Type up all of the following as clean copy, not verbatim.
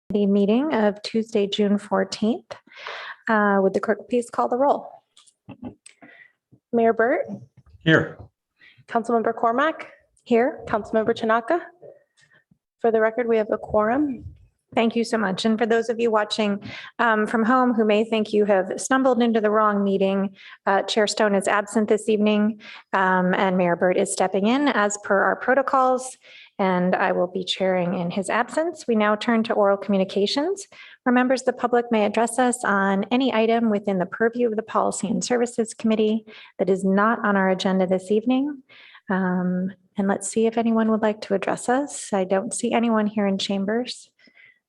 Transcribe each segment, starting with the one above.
The meeting of Tuesday, June 14th. Would the clerk please call the roll? Mayor Burt? Here. Councilmember Cormack? Here. Councilmember Tanaka? For the record, we have a quorum. Thank you so much. And for those of you watching from home who may think you have stumbled into the wrong meeting, Chair Stone is absent this evening and Mayor Burt is stepping in as per our protocols, and I will be chairing in his absence. We now turn to oral communications, where members of the public may address us on any item within the purview of the Policy and Services Committee that is not on our agenda this evening. And let's see if anyone would like to address us. I don't see anyone here in chambers.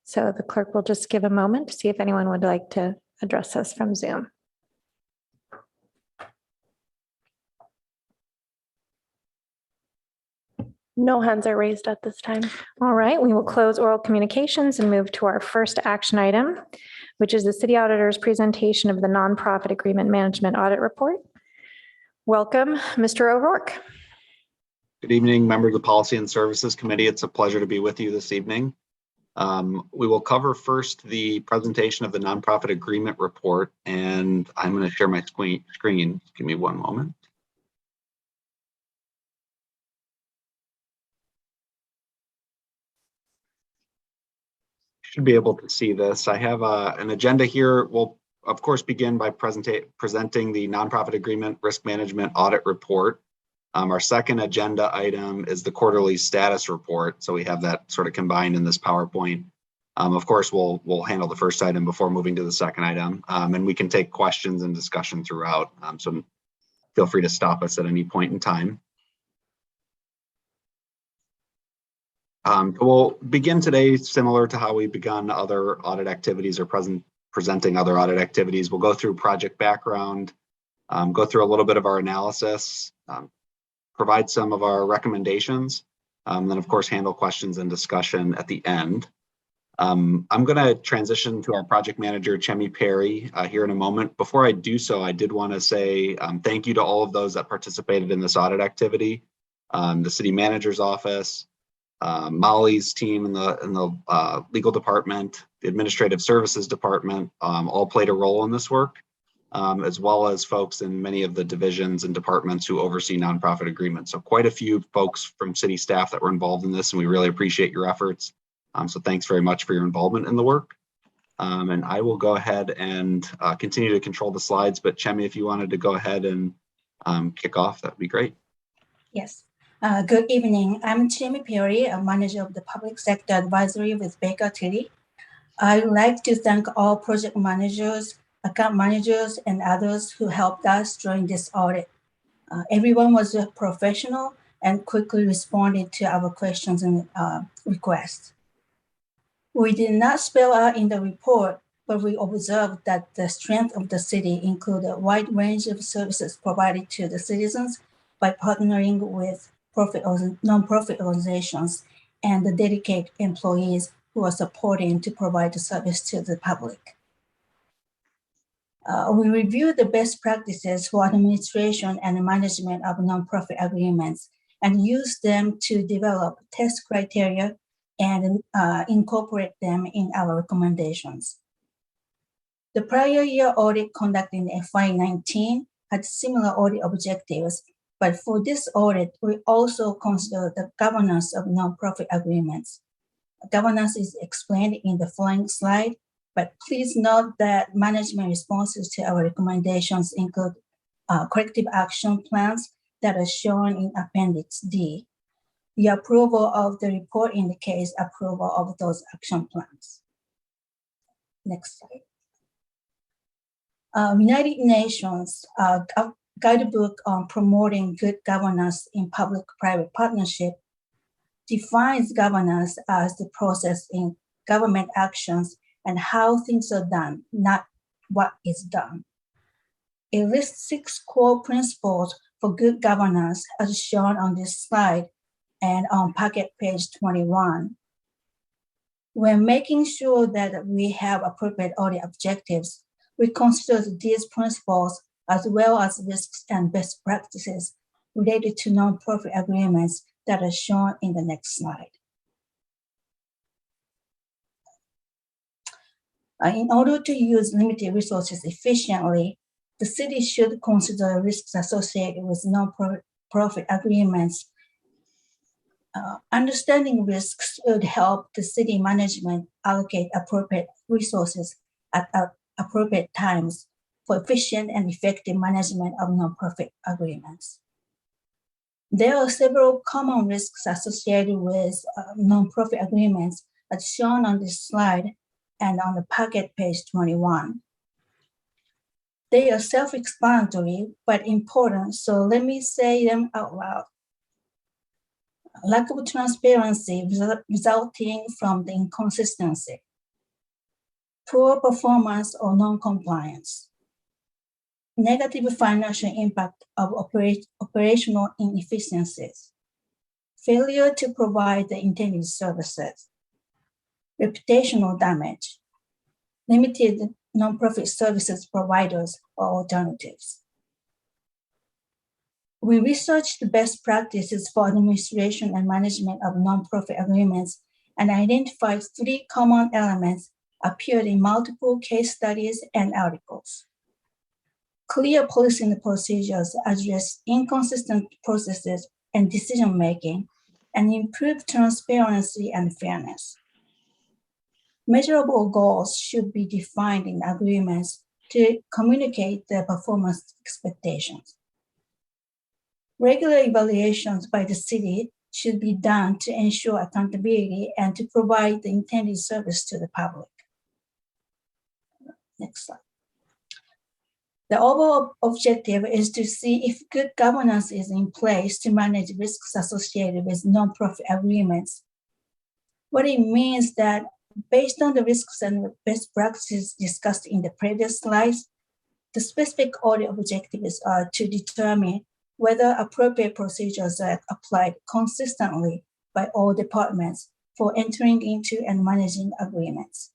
So the clerk will just give a moment to see if anyone would like to address us from Zoom. No hands are raised at this time. All right, we will close oral communications and move to our first action item, which is the City Auditor's presentation of the Nonprofit Agreement Management Audit Report. Welcome, Mr. O'Rourke. Good evening, members of the Policy and Services Committee. It's a pleasure to be with you this evening. We will cover first the presentation of the Nonprofit Agreement Report, and I'm going to share my screen. Give me one moment. Should be able to see this. I have an agenda here. We'll, of course, begin by presenting the Nonprofit Agreement Risk Management Audit Report. Our second agenda item is the quarterly status report. So we have that sort of combined in this PowerPoint. Of course, we'll handle the first item before moving to the second item, and we can take questions and discussion throughout. So feel free to stop us at any point in time. We'll begin today similar to how we begun other audit activities or presenting other audit activities. We'll go through project background, go through a little bit of our analysis, provide some of our recommendations, then of course handle questions and discussion at the end. I'm going to transition to our project manager, Chemi Perry, here in a moment. Before I do so, I did want to say thank you to all of those that participated in this audit activity. The city manager's office, Molly's team in the legal department, the administrative services department, all played a role in this work, as well as folks in many of the divisions and departments who oversee nonprofit agreements. So quite a few folks from city staff that were involved in this, and we really appreciate your efforts. So thanks very much for your involvement in the work. And I will go ahead and continue to control the slides, but Chemi, if you wanted to go ahead and kick off, that'd be great. Yes. Good evening. I'm Chemi Perry, a manager of the Public Sector Advisory with Baker Tilly. I'd like to thank all project managers, account managers, and others who helped us during this audit. Everyone was a professional and quickly responded to our questions and requests. We did not spell out in the report, but we observed that the strength of the city included a wide range of services provided to the citizens by partnering with nonprofit organizations and the dedicated employees who are supporting to provide the service to the public. We reviewed the best practices for administration and management of nonprofit agreements and used them to develop test criteria and incorporate them in our recommendations. The prior year audit conducted in FY19 had similar audit objectives, but for this audit, we also consider the governance of nonprofit agreements. Governance is explained in the following slide, but please note that management responses to our recommendations include corrective action plans that are shown in Appendix D. The approval of the report indicates approval of those action plans. Next slide. United Nations guidebook on promoting good governance in public-private partnership defines governance as the process in government actions and how things are done, not what is done. It lists 6 core principles for good governance as shown on this slide and on packet page 21. When making sure that we have appropriate audit objectives, we consider these principles as well as risks and best practices related to nonprofit agreements that are shown in the next slide. In order to use limited resources efficiently, the city should consider risks associated with non-profit agreements. Understanding risks would help the city management allocate appropriate resources at appropriate times for efficient and effective management of nonprofit agreements. There are several common risks associated with nonprofit agreements as shown on this slide and on the packet page 21. They are self-explanatory but important, so let me say them out loud. Lack of transparency resulting from the inconsistency, poor performance or non-compliance, negative financial impact of operational inefficiencies, failure to provide the intended services, reputational damage, limited nonprofit services providers or alternatives. We researched the best practices for administration and management of nonprofit agreements and identified 3 common elements appeared in multiple case studies and articles. Clear policy and procedures address inconsistent processes and decision-making and improve transparency and fairness. Measurable goals should be defined in agreements to communicate their performance expectations. Regular evaluations by the city should be done to ensure accountability and to provide the intended service to the public. Next slide. The overall objective is to see if good governance is in place to manage risks associated with nonprofit agreements. What it means that based on the risks and best practices discussed in the previous slides, the specific audit objectives are to determine whether appropriate procedures are applied consistently by all departments for entering into and managing agreements,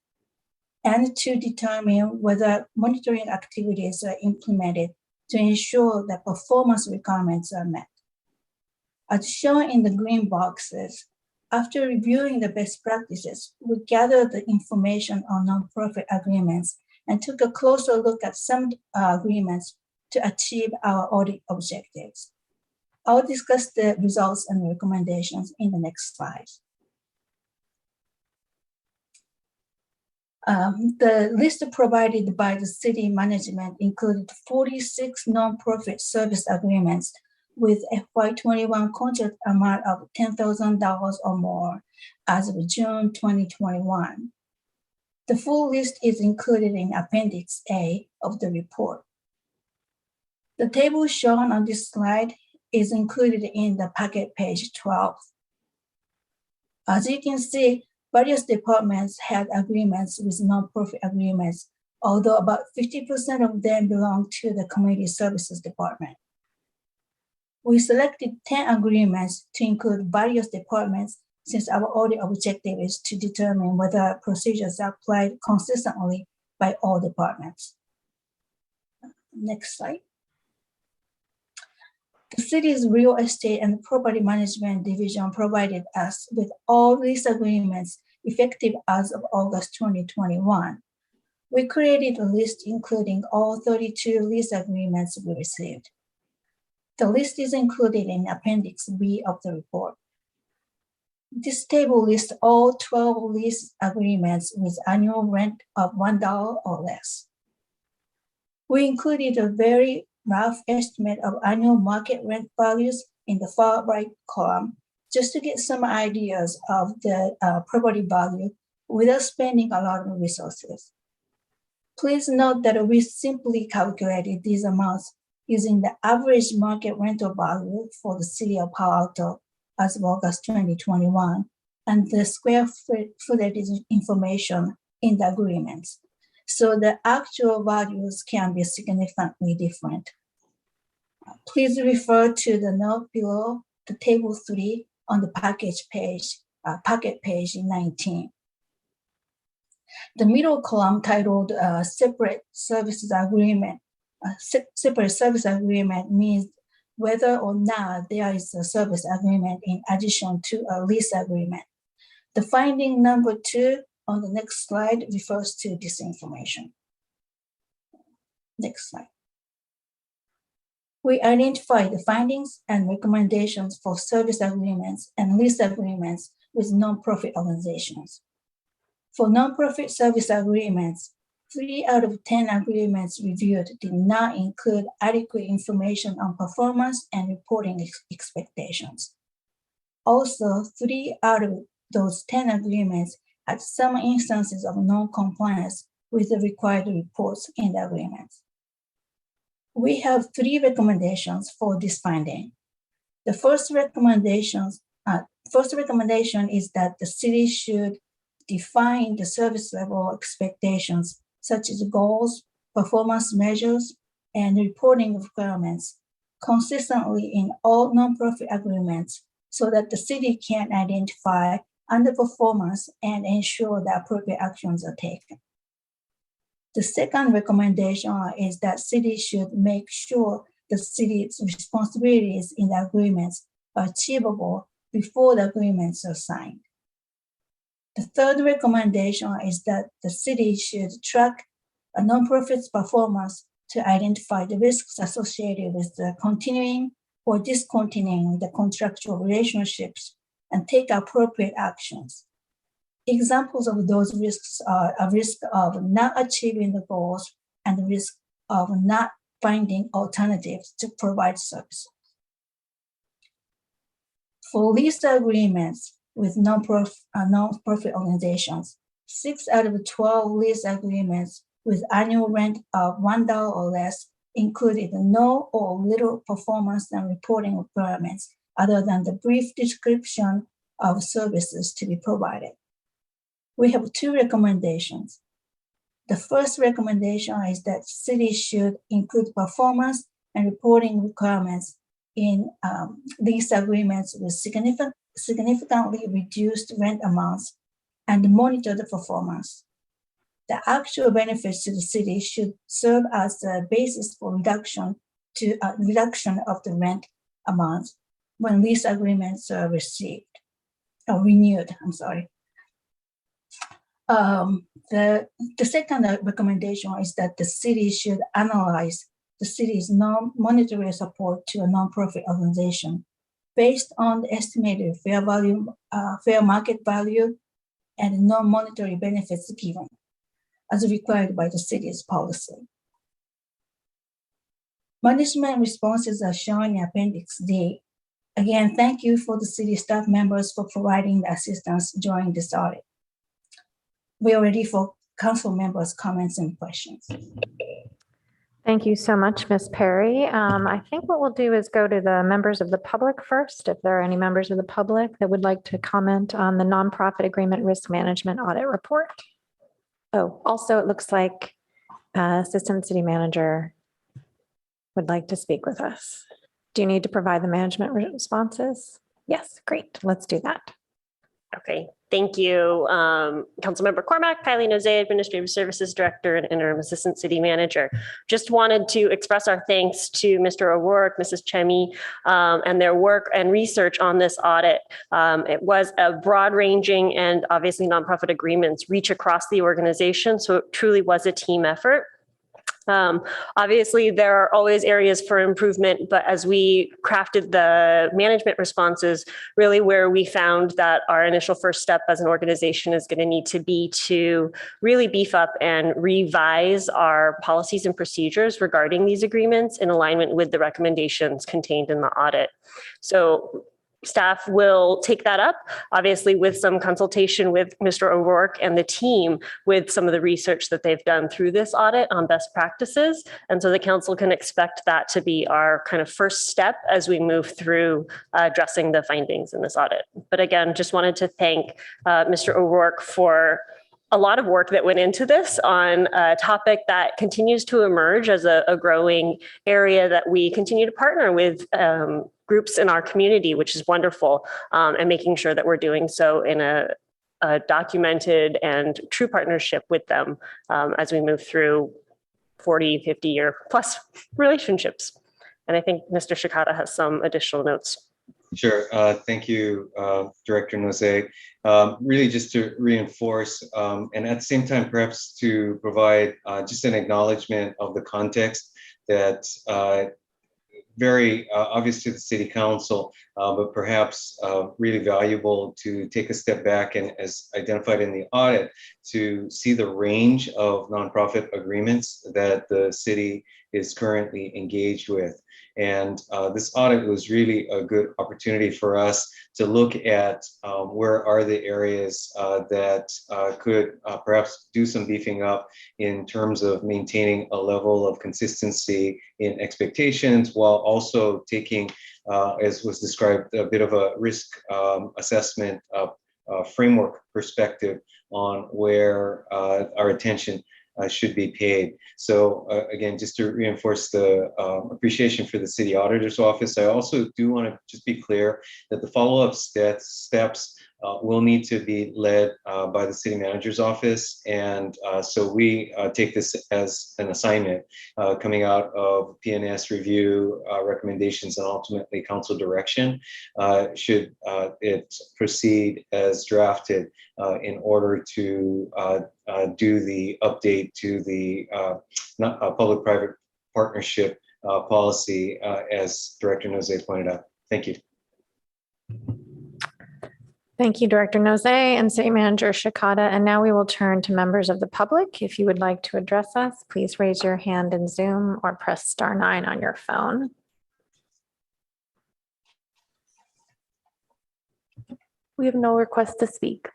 and to determine whether monitoring activities are implemented to ensure that performance requirements are met. As shown in the green boxes, after reviewing the best practices, we gathered the information on nonprofit agreements and took a closer look at some agreements to achieve our audit objectives. I'll discuss the results and recommendations in the next slide. The list provided by the city management included 46 nonprofit service agreements with FY21 contract amount of $10,000 or more as of June 2021. The full list is included in Appendix A of the report. The table shown on this slide is included in the packet page 12. As you can see, various departments had agreements with nonprofit agreements, although about 50% of them belong to the Community Services Department. We selected 10 agreements to include various departments since our audit objective is to determine whether procedures are applied consistently by all departments. Next slide. The city's real estate and property management division provided us with all lease agreements effective as of August 2021. We created a list including all 32 lease agreements we received. The list is included in Appendix B of the report. This table lists all 12 lease agreements with annual rent of $1 or less. We included a very rough estimate of annual market rent values in the far right column, just to get some ideas of the property value without spending a lot of resources. Please note that we simply calculated these amounts using the average market rental value for the city of Palo Alto as of August 2021 and the square footage information in the agreements. So the actual values can be significantly different. Please refer to the note below the table 3 on the packet page 19. The middle column titled Separate Services Agreement. Separate service agreement means whether or not there is a service agreement in addition to a lease agreement. The finding number 2 on the next slide refers to this information. Next slide. We identify the findings and recommendations for service agreements and lease agreements with nonprofit organizations. For nonprofit service agreements, 3 out of 10 agreements reviewed did not include adequate information on performance and reporting expectations. Also, 3 out of those 10 agreements had some instances of non-compliance with the required reports in the agreements. We have 3 recommendations for this finding. The first recommendation is that the city should define the service level expectations, such as goals, performance measures, and reporting requirements consistently in all nonprofit agreements so that the city can identify underperformance and ensure that appropriate actions are taken. The second recommendation is that cities should make sure the city's responsibilities in the agreements are achievable before the agreements are signed. The third recommendation is that the city should track a nonprofit's performance to identify the risks associated with the continuing or discontinuing the contractual relationships and take appropriate actions. Examples of those risks are a risk of not achieving the goals and the risk of not finding alternatives to provide services. For lease agreements with nonprofit organizations, 6 out of 12 lease agreements with annual rent of $1 or less included no or little performance and reporting requirements other than the brief description of services to be provided. We have 2 recommendations. The first recommendation is that cities should include performance and reporting requirements in lease agreements with significantly reduced rent amounts and monitor the performance. The actual benefits to the city should serve as a basis for reduction of the rent amounts when lease agreements are renewed. The second recommendation is that the city should analyze the city's non-monetary support to a nonprofit organization based on the estimated fair market value and non-monetary benefits given, as required by the city's policy. Management responses are shown in Appendix D. Again, thank you for the city staff members for providing the assistance during this audit. We are ready for council members' comments and questions. Thank you so much, Ms. Perry. I think what we'll do is go to the members of the public first, if there are any members of the public that would like to comment on the nonprofit agreement risk management audit report. Oh, also it looks like Assistant City Manager would like to speak with us. Do you need to provide the management responses? Yes, great. Let's do that. Okay, thank you. Councilmember Cormack, Kylie Noze, Administrative Services Director and Interim Assistant City Manager. Just wanted to express our thanks to Mr. O'Rourke, Mrs. Chemi, and their work and research on this audit. It was a broad-ranging and obviously nonprofit agreements reach across the organization, so it truly was a team effort. Obviously, there are always areas for improvement, but as we crafted the management responses, really where we found that our initial first step as an organization is going to need to be to really beef up and revise our policies and procedures regarding these agreements in alignment with the recommendations contained in the audit. So staff will take that up, obviously with some consultation with Mr. O'Rourke and the team with some of the research that they've done through this audit on best practices. And so the council can expect that to be our kind of first step as we move through addressing the findings in this audit. But again, just wanted to thank Mr. O'Rourke for a lot of work that went into this on a topic that continues to emerge as a growing area that we continue to partner with groups in our community, which is wonderful, and making sure that we're doing so in a documented and true partnership with them as we move through 40, 50 year plus relationships. And I think Mr. Shikata has some additional notes. Sure. Thank you, Director Noze. really just to reinforce and at the same time perhaps to provide just an acknowledgement of the context that very obvious to the City Council, but perhaps really valuable to take a step back and, as identified in the audit, to see the range of nonprofit agreements that the city is currently engaged with. And this audit was really a good opportunity for us to look at where are the areas that could perhaps do some beefing up in terms of maintaining a level of consistency in expectations, while also taking, as was described, a bit of a risk assessment framework perspective on where our attention should be paid. So again, just to reinforce the appreciation for the City Auditor's Office, I also do want to just be clear that the follow-up steps will need to be led by the City Manager's Office. And so we take this as an assignment coming out of PNS review, recommendations, and ultimately council direction, should it proceed as drafted in order to do the update to the public-private partnership policy, as Director Nose pointed out. Thank you. Thank you, Director Nose and City Manager Shikata. And now we will turn to members of the public. If you would like to address us, please raise your hand in Zoom or press *9 on your phone. We have no request to speak.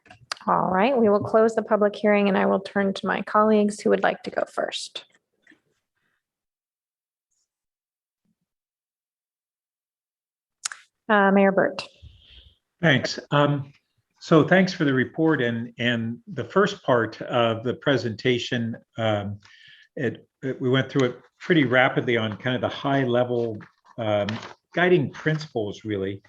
All right, we will close the public hearing and I will turn to my colleagues who would like to go first. Mayor Burt. Thanks. So thanks for the report, and the first part of the presentation, we went through it pretty rapidly on kind of the high level guiding principles, really.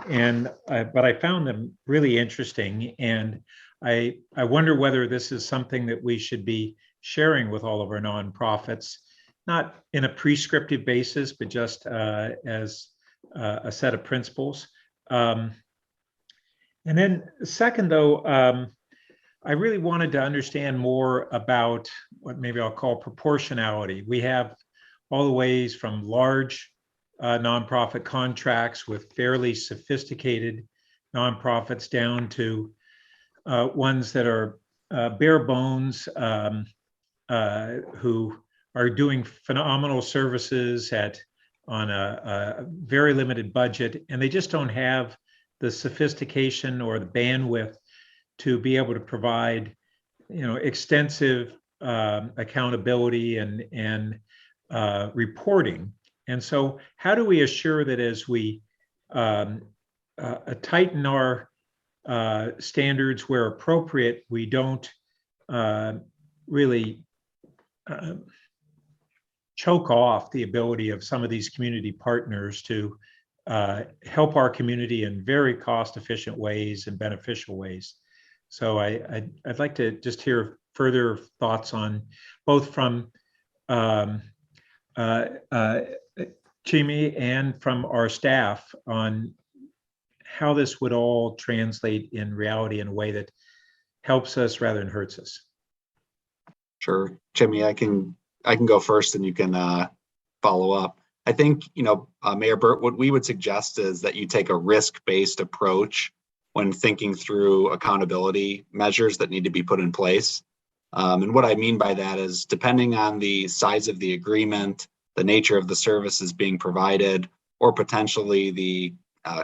And but I found them really interesting, and I wonder whether this is something that we should be sharing with all of our nonprofits, not in a prescriptive basis, but just as a set of principles. And then second, though, I really wanted to understand more about what maybe I'll call proportionality. We have all the ways from large nonprofit contracts with fairly sophisticated nonprofits down to ones that are bare bones, who are doing phenomenal services on a very limited budget, and they just don't have the sophistication or the bandwidth to be able to provide, extensive accountability and reporting. And so, how do we assure that as we tighten our standards where appropriate, we don't really choke off the ability of some of these community partners to help our community in very cost-efficient ways and beneficial ways? So I'd like to just hear further thoughts on both from Chimi and from our staff on how this would all translate in reality in a way that helps us rather than hurts us. Sure, Chimi, I can go first, and you can follow up. I think, Mayor Burt, what we would suggest is that you take a risk-based approach when thinking through accountability measures that need to be put in place. And what I mean by that is, depending on the size of the agreement, the nature of the services being provided, or potentially the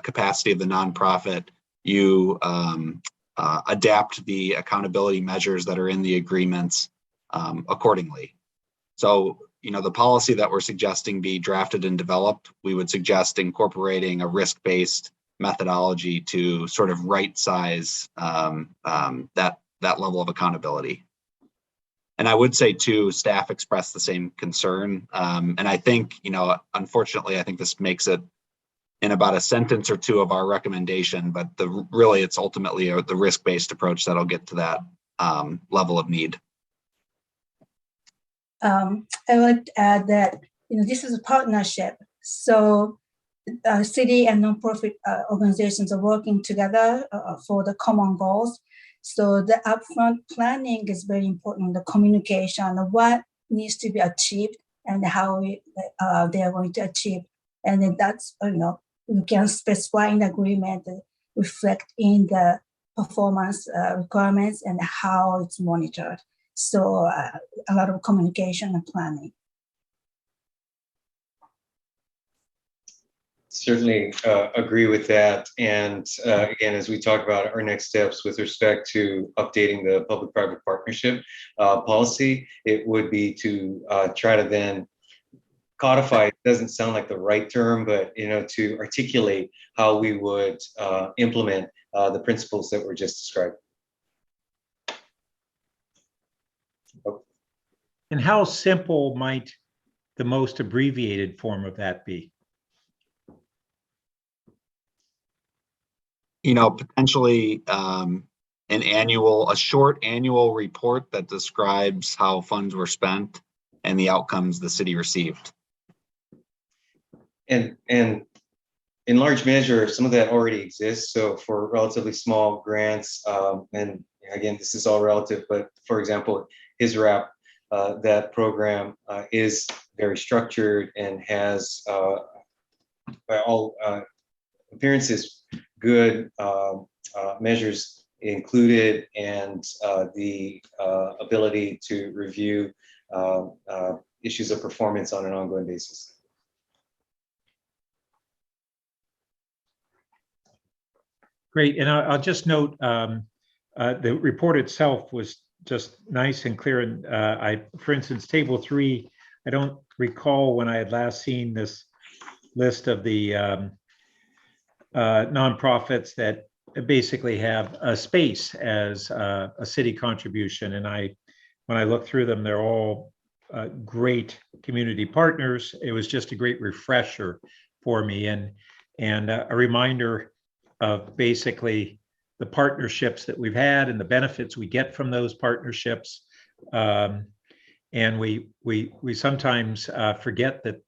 capacity of the nonprofit, you adapt the accountability measures that are in the agreements accordingly. So, the policy that we're suggesting be drafted and developed, we would suggest incorporating a risk-based methodology to sort of right size that level of accountability. And I would say too, staff expressed the same concern. And I think, unfortunately, I think this makes it in about a sentence or two of our recommendation, but really it's ultimately the risk-based approach that'll get to that level of need. I would like to add that this is a partnership, so city and nonprofit organizations are working together for the common goals. So the upfront planning is very important. The communication of what needs to be achieved and how they are going to achieve, and then that's we can specify in the agreement, reflect in the performance requirements and how it's monitored. So a lot of communication and planning. Certainly agree with that. And again, as we talk about our next steps with respect to updating the public-private partnership policy, it would be to try to then codify, it doesn't sound like the right term, but to articulate how we would implement the principles that were just described. And how simple might the most abbreviated form of that be? Potentially a short annual report that describes how funds were spent and the outcomes the city received. And in large measure, some of that already exists. So for relatively small grants, and again, this is all relative, but for example, HISRAP, that program is very structured and has, by all appearances, good measures included, and the ability to review issues of performance on an ongoing basis. Great, and I'll just note the report itself was just nice and clear. And for instance, table 3, I don't recall when I had last seen this list of the nonprofits that basically have a space as a city contribution. And when I look through them, they're all great community partners. It was just a great refresher for me, and a reminder of basically the partnerships that we've had and the benefits we get from those partnerships. And we sometimes forget that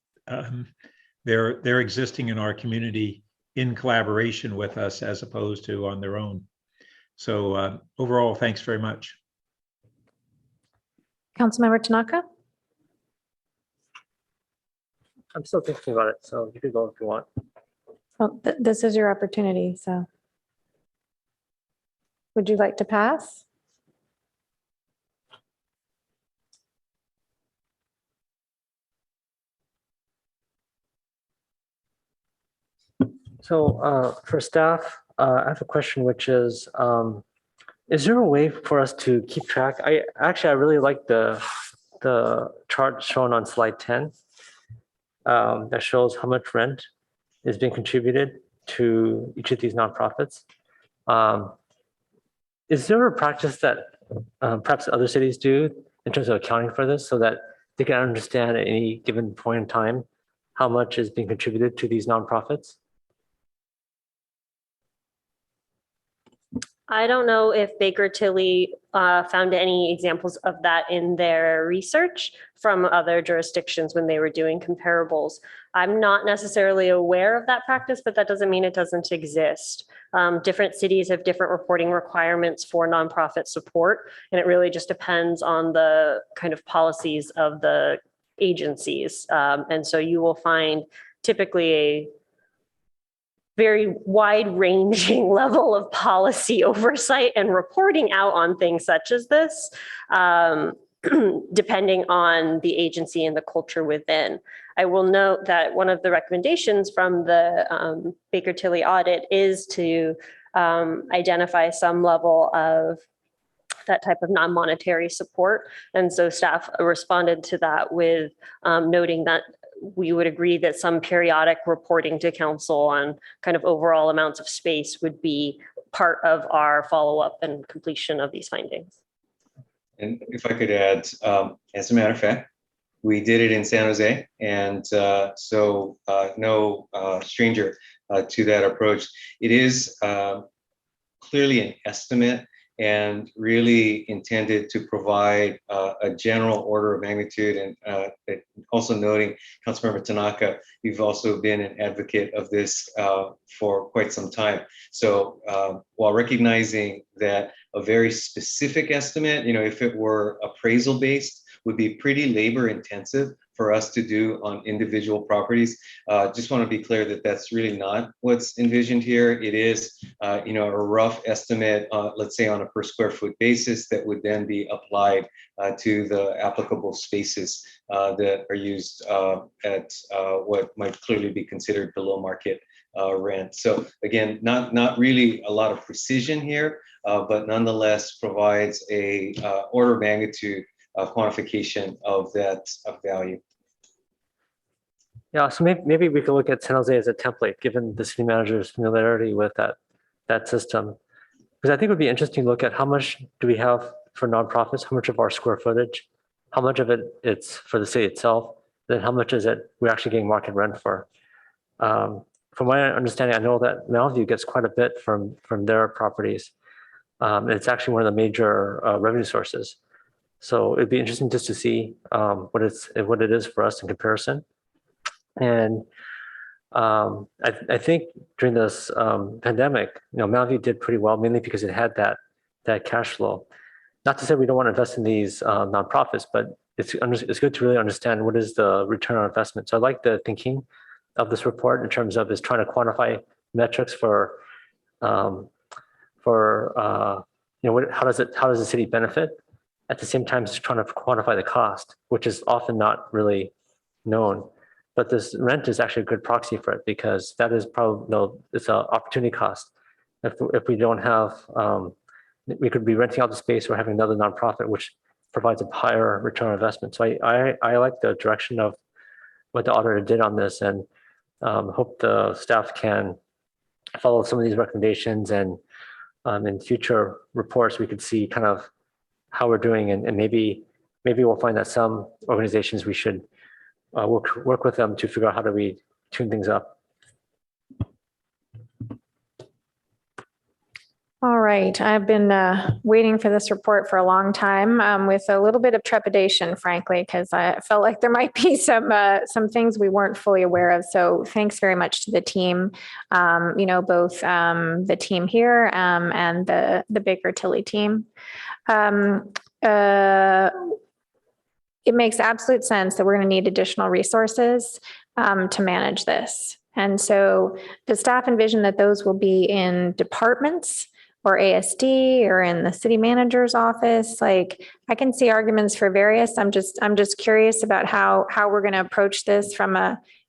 they're existing in our community in collaboration with us as opposed to on their own. So overall, thanks very much. Councilmember Tanaka? I'm still thinking about it, so you can go if you want. Well, this is your opportunity, so. Would you like to pass? So for staff, I have a question, which is there a way for us to keep track? I really like the chart shown on slide 10 that shows how much rent is being contributed to each of these nonprofits. Is there a practice that perhaps other cities do in terms of accounting for this so that they can understand at any given point in time how much is being contributed to these nonprofits? I don't know if Baker Tilly found any examples of that in their research from other jurisdictions when they were doing comparables. I'm not necessarily aware of that practice, but that doesn't mean it doesn't exist. Different cities have different reporting requirements for nonprofit support, and it really just depends on the kind of policies of the agencies. And so you will find typically a very wide-ranging level of policy oversight and reporting out on things such as this, depending on the agency and the culture within. I will note that one of the recommendations from the Baker Tilly audit is to identify some level of that type of non-monetary support. And so staff responded to that with noting that we would agree that some periodic reporting to council on kind of overall amounts of space would be part of our follow-up and completion of these findings. And if I could add, as a matter of fact, we did it in San Jose, and so no stranger to that approach. It is clearly an estimate, and really intended to provide a general order of magnitude. And also noting, Councilmember Tanaka, you've also been an advocate of this for quite some time. So while recognizing that a very specific estimate, if it were appraisal based, would be pretty labor intensive for us to do on individual properties. Just want to be clear that that's really not what's envisioned here. It is, a rough estimate, let's say on a per square foot basis, that would then be applied to the applicable spaces that are used at what might clearly be considered below market rent. So again, not really a lot of precision here, but nonetheless provides a order of magnitude quantification of that value. Yeah, so maybe we could look at San Jose as a template, given the city manager's familiarity with that system. Because I think it would be interesting to look at how much do we have for nonprofits, how much of our square footage, how much of it it's for the city itself, then how much is it we're actually getting market rent for. From my understanding, I know that Mountain View gets quite a bit from their properties. It's actually one of the major revenue sources. So it'd be interesting just to see what it is for us in comparison. And I think during this pandemic, Mountain View did pretty well, mainly because it had that cash flow. Not to say we don't want to invest in these nonprofits, but it's good to really understand what is the return on investment. So I like the thinking of this report in terms of is trying to quantify metrics for how does the city benefit? At the same time, it's trying to quantify the cost, which is often not really known. But this rent is actually a good proxy for it, because that is probably, it's an opportunity cost. If we don't have, we could be renting out the space or having another nonprofit, which provides a higher return on investment. So I like the direction of what the auditor did on this, and hope the staff can follow some of these recommendations, and in future reports, we could see kind of how we're doing, and maybe we'll find that some organizations we should work with them to figure out how do we tune things up. All right, I've been waiting for this report for a long time with a little bit of trepidation, frankly, because I felt like there might be some things we weren't fully aware of. So thanks very much to the team, both the team here and the Baker Tilly team. It makes absolute sense that we're going to need additional resources to manage this. And so the staff envision that those will be in departments or ASD or in the city manager's office. Like, I can see arguments for various. I'm just curious about how we're going to approach this from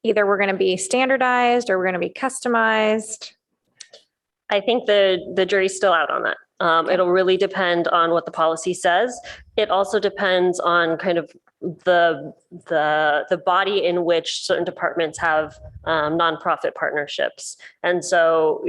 either we're going to be standardized or we're going to be customized. I think the jury's still out on that. It'll really depend on what the policy says. It also depends on kind of the body in which certain departments have nonprofit partnerships. And so,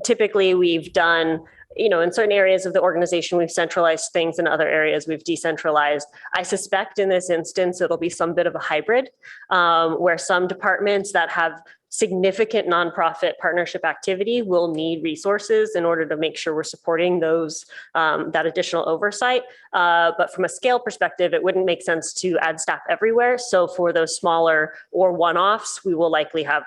typically we've done, in certain areas of the organization, we've centralized things. In other areas, we've decentralized. I suspect in this instance, it'll be some bit of a hybrid where some departments that have significant nonprofit partnership activity will need resources in order to make sure we're supporting those, that additional oversight. But from a scale perspective, it wouldn't make sense to add staff everywhere. So for those smaller or one-offs, we will likely have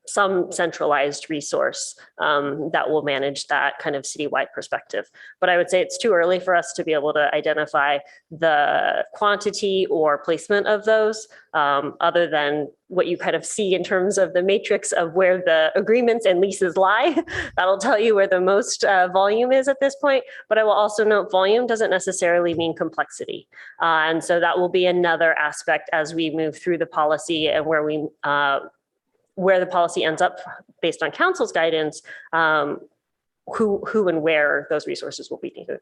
some centralized resource that will manage that kind of citywide perspective. But I would say it's too early for us to be able to identify the quantity or placement of those, other than what you kind of see in terms of the matrix of where the agreements and leases lie. That'll tell you where the most volume is at this point. But I will also note volume doesn't necessarily mean complexity. And so that will be another aspect as we move through the policy and where the policy ends up based on council's guidance, who and where those resources will be needed.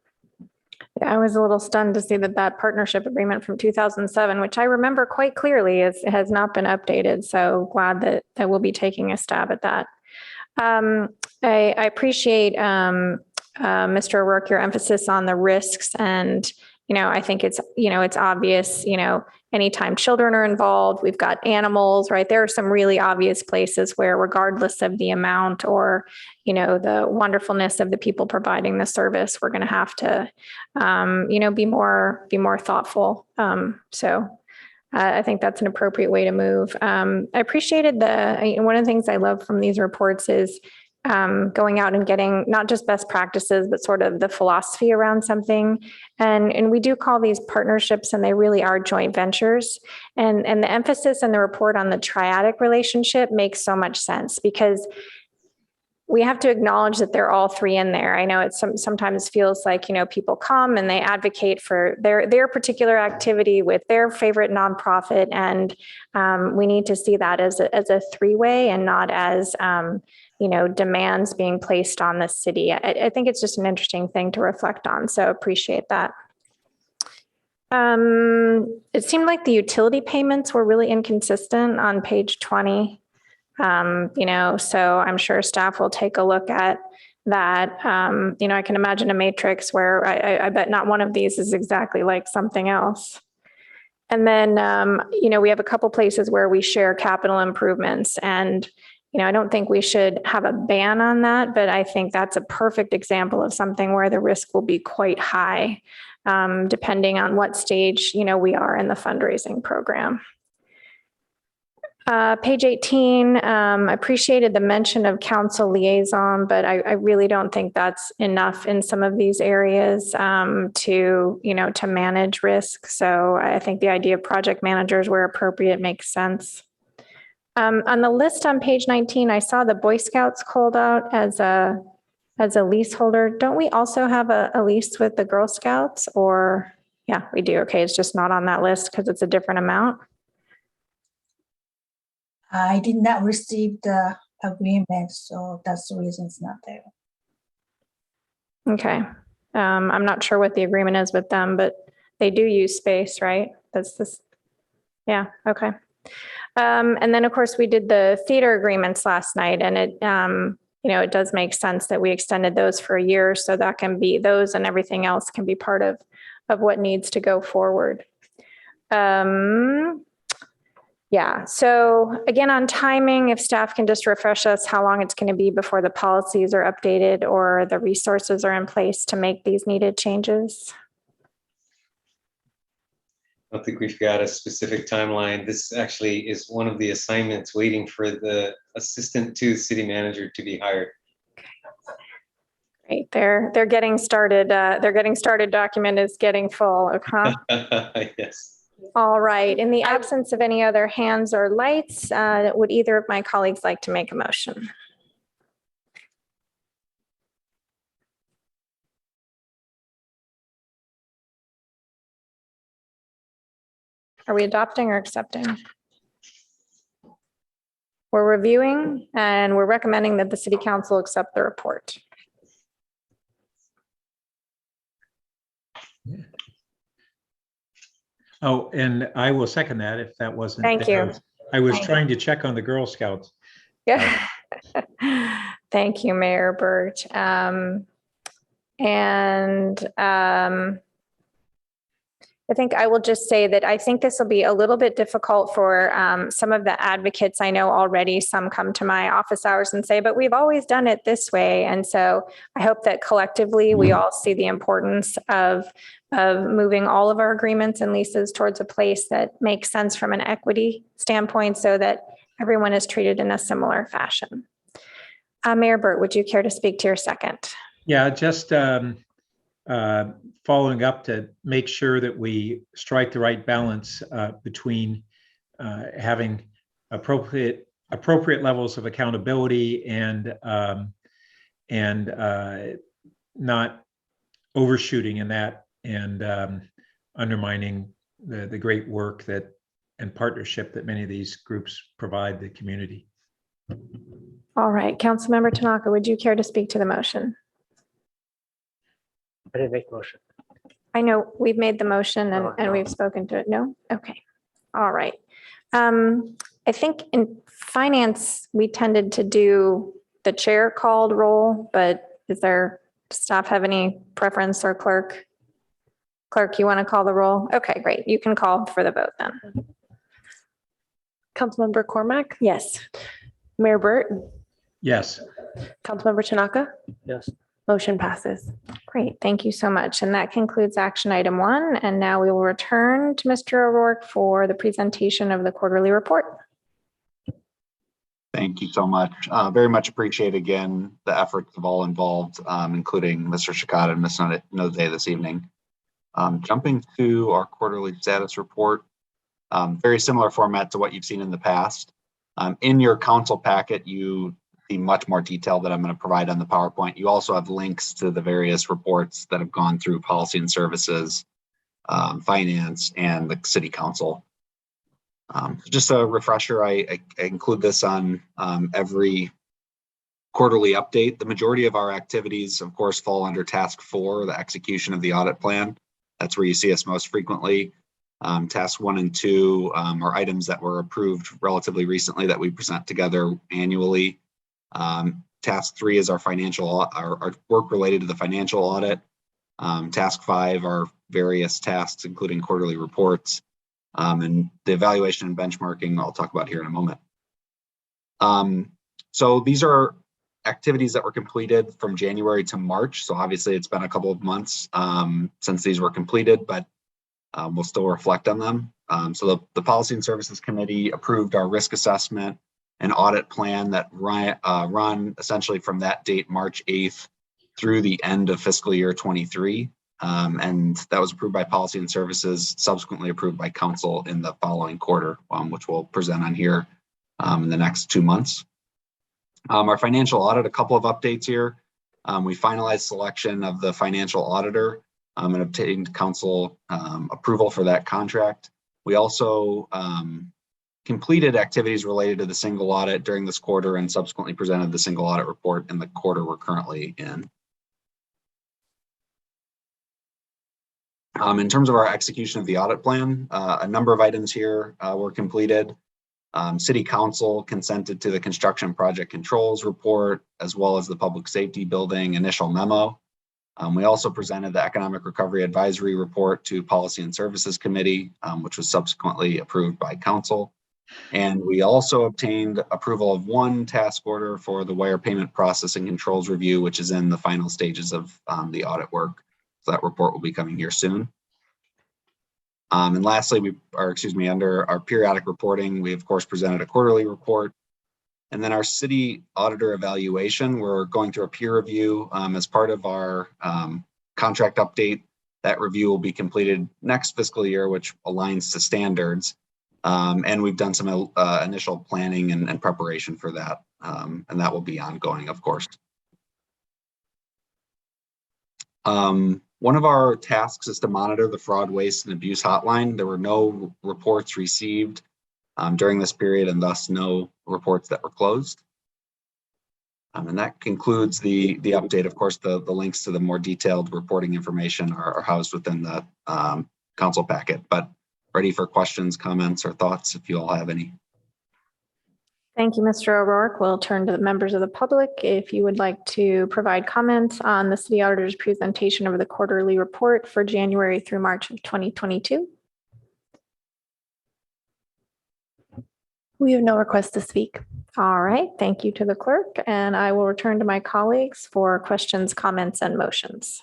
Yeah, I was a little stunned to see that partnership agreement from 2007, which I remember quite clearly, has not been updated. So glad that we'll be taking a stab at that. I appreciate, Mr. O'Rourke, your emphasis on the risks and I think it's, it's obvious, anytime children are involved, we've got animals, right? There are some really obvious places where regardless of the amount or, the wonderfulness of the people providing the service, we're going to have to, be more thoughtful. I think that's an appropriate way to move. I appreciated one of the things I love from these reports is going out and getting not just best practices, but sort of the philosophy around something. And we do call these partnerships, and they really are joint ventures. And the emphasis in the report on the triadic relationship makes so much sense because we have to acknowledge that they're all three in there. I know it sometimes feels like, people come and they advocate for their particular activity with their favorite nonprofit. And we need to see that as a three-way and not as, demands being placed on the city. I think it's just an interesting thing to reflect on. So appreciate that. It seemed like the utility payments were really inconsistent on page 20. So I'm sure staff will take a look at that. I can imagine a matrix where I bet not one of these is exactly like something else. And then, we have a couple places where we share capital improvements, and, I don't think we should have a ban on that, but I think that's a perfect example of something where the risk will be quite high, depending on what stage, we are in the fundraising program. Page 18, I appreciated the mention of council liaison, but I really don't think that's enough in some of these areas to manage risk. So I think the idea of project managers where appropriate makes sense. On the list on page 19, I saw the Boy Scouts called out as a leaseholder. Don't we also have a lease with the Girl Scouts? Or, yeah, we do. Okay, it's just not on that list because it's a different amount. I did not receive the agreement, so that's the reason it's not there. Okay. I'm not sure what the agreement is with them, but they do use space, right? That's this. Yeah. Okay. And then of course we did the theater agreements last night, and it, it does make sense that we extended those for a year, so that can be those and everything else can be part of what needs to go forward. Yeah, so again, on timing, if staff can just refresh us how long it's going to be before the policies are updated or the resources are in place to make these needed changes. I don't think we've got a specific timeline. This actually is one of the assignments waiting for the assistant to the city manager to be hired. Great, they're getting started. They're getting started document is getting full. Okay. Yes. All right. In the absence of any other hands or lights, would either of my colleagues like to make a motion? Are we adopting or accepting? We're reviewing and we're recommending that the city council accept the report. Oh, and I will second that if that wasn't. Thank you. I was trying to check on the Girl Scouts. Yeah. Thank you, Mayor Burt. I think I will just say that I think this will be a little bit difficult for some of the advocates. I know already some come to my office hours and say, but we've always done it this way. And so I hope that collectively we all see the importance of moving all of our agreements and leases towards a place that makes sense from an equity standpoint so that everyone is treated in a similar fashion. Mayor Burt, would you care to speak to your second? Yeah, just following up to make sure that we strike the right balance between having appropriate levels of accountability and not overshooting in that and undermining the great work that and partnership that many of these groups provide the community. All right, Councilmember Tanaka, would you care to speak to the motion? I didn't make the motion. I know we've made the motion and we've spoken to it. No? Okay. All right. I think in finance, we tended to do the chair called roll, but does staff have any preference or clerk? Clerk, you want to call the roll? Okay, great. You can call for the vote then. Councilmember Cormac, Yes. Mayor Burt, Yes. Councilmember Tanaka, Yes. motion passes. Great, thank you so much. And that concludes action item 1. And now we will return to Mr. O'Rourke for the presentation of the quarterly report. Thank you so much. Very much appreciate again the efforts of all involved, including Mr. Shikata and Ms. Nose this evening. Jumping to our quarterly status report, very similar format to what you've seen in the past. In your council packet, you see much more detail that I'm going to provide on the PowerPoint. You also have links to the various reports that have gone through policy and services, finance, and the city council. Just a refresher, I include this on every quarterly update. The majority of our activities, of course, fall under task 4, the execution of the audit plan. That's where you see us most frequently. Task 1 and 2 are items that were approved relatively recently that we present together annually. Task 3 is our work related to the financial audit. Task 5 are various tasks, including quarterly reports. And the evaluation and benchmarking I'll talk about here in a moment. So these are activities that were completed from January to March. So obviously it's been a couple of months since these were completed, but we'll still reflect on them. So the Policy and Services Committee approved our risk assessment and audit plan that run essentially from that date, March 8th, through the end of fiscal year 23. And that was approved by Policy and Services, subsequently approved by Council in the following quarter, which we'll present on here in the next 2 months. Our financial audit, a couple of updates here. We finalized selection of the financial auditor and obtained Council approval for that contract. We also completed activities related to the single audit during this quarter and subsequently presented the single audit report in the quarter we're currently in. In terms of our execution of the audit plan, a number of items here were completed. City Council consented to the construction project controls report, as well as the public safety building initial memo. We also presented the Economic Recovery Advisory Report to Policy and Services Committee, which was subsequently approved by Council. And we also obtained approval of 1 task order for the wire payment processing controls review, which is in the final stages of the audit work. So that report will be coming here soon. And lastly, under our periodic reporting, we of course presented a quarterly report. And then our city auditor evaluation, we're going through a peer review as part of our contract update. That review will be completed next fiscal year, which aligns to standards. And we've done some initial planning and preparation for that. And that will be ongoing, of course. One of our tasks is to monitor the fraud, waste, and abuse hotline. There were no reports received during this period, and thus no reports that were closed. And that concludes the update. Of course, the links to the more detailed reporting information are housed within the council packet, but ready for questions, comments, or thoughts if you all have any. Thank you, Mr. O'Rourke. We'll turn to the members of the public. If you would like to provide comments on the city auditor's presentation of the quarterly report for January through March of 2022. We have no requests to speak. All right, thank you to the clerk, and I will return to my colleagues for questions, comments, and motions.